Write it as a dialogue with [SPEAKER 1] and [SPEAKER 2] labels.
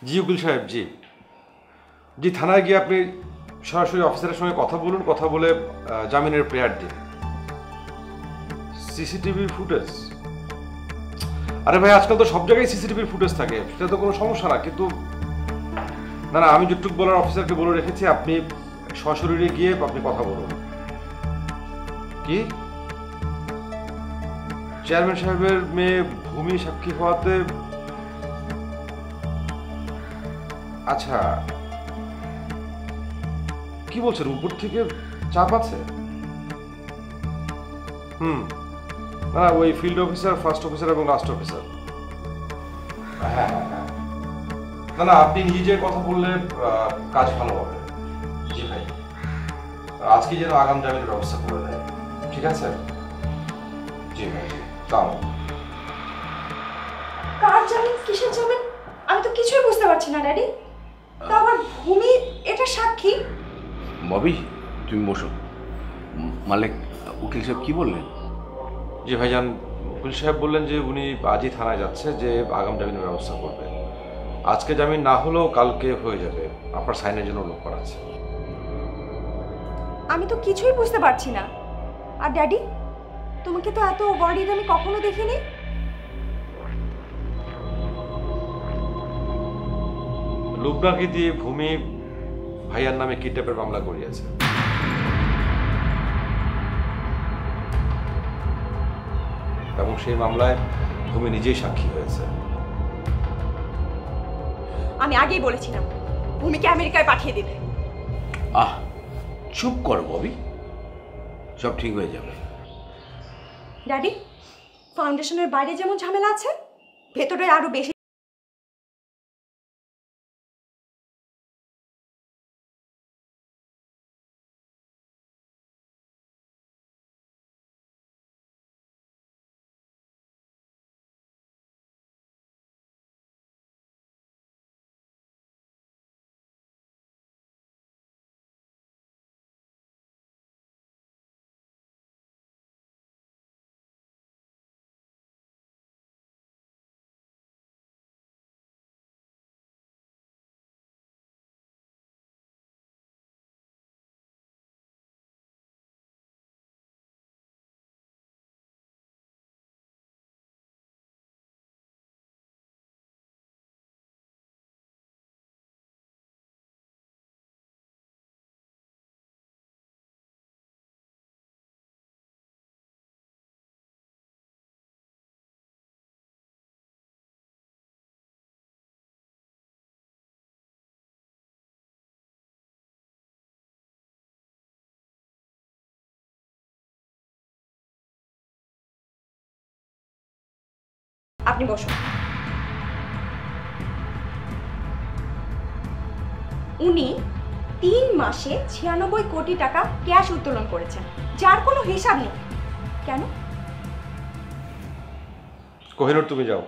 [SPEAKER 1] জি উকিল সাহেব, জি জি, থানায় গিয়ে আপনি সরাসরি অফিসারের সঙ্গে কথা বলুন, কথা বলে জামিনের প্রেয়ার দিন। সিসিটিভির ফুটেজ? আরে ভাই, আজকাল তো সব জায়গায় সিসিটিভির ফুটেজ থাকে, সেটা তো কোনো সমস্যা না। কিন্তু না না, আমি যেটুকু বলার অফিসারকে বলে রেখেছি, আপনি সশরীরে গিয়ে আপনি কথা বলুন। কি চেয়ারম্যান সাহেবের মেয়ে ভূমি সাক্ষী হওয়াতে? আচ্ছা, কি বলছেন, উপর থেকে চাপ আছে? না, ওই ফিল্ড অফিসার, ফার্স্ট অফিসার এবং লাস্ট অফিসার। হ্যাঁ হ্যাঁ হ্যাঁ, না না, আপনি নিজে কথা বললে কাজ ভালো হবে। জি ভাই, আজকে যেন আগাম জামিনের ব্যবস্থা করে দেয়, ঠিক আছে? জি ভাই, জি। তাও
[SPEAKER 2] কার জামিন, কিসের জামিন? আমি তো কিছুই বুঝতে পারছি না ড্যাডি। তা আবার ভূমি এটা সাক্ষী?
[SPEAKER 3] ববি, তুমি বসো। মালিক, উকিল সাহেব কি বললেন?
[SPEAKER 1] জি ভাইজান, উকিল সাহেব বললেন যে উনি আজই থানায় যাচ্ছে, যে আগাম জামিনের ব্যবস্থা করবে। আজকে জামিন না হলেও কালকে হয়ে যাবে, আপনার সাইনের জন্য লোক পাঠাচ্ছে।
[SPEAKER 2] আমি তো কিছুই বুঝতে পারছি না। আর ড্যাডি, তোমাকে তো এত ওভারডিড আমি কখনো দেখিনি।
[SPEAKER 1] লুবনাকে দিয়ে ভূমি ভাইয়ার নামে কিডন্যাপের মামলা করিয়েছে। এবং সেই মামলায় ভূমি নিজেই সাক্ষী হয়েছে।
[SPEAKER 2] আমি আগেই বলেছিলাম ভূমিকে আমেরিকায় পাঠিয়ে দিতে।
[SPEAKER 3] আহ, চুপ করো ববি, সব ঠিক হয়ে যাবে।
[SPEAKER 2] ড্যাডি, ফাউন্ডেশনের বাইরে যেমন ঝামেলা আছে, ভেতরে আরো বেশি। আপনি বসুন। উনি 3 মাসে 96 কোটি টাকা ক্যাশ উত্তোলন করেছেন, যার কোনো হিসাব নেই। কেন?
[SPEAKER 1] কোহিনূর, তুমি যাও।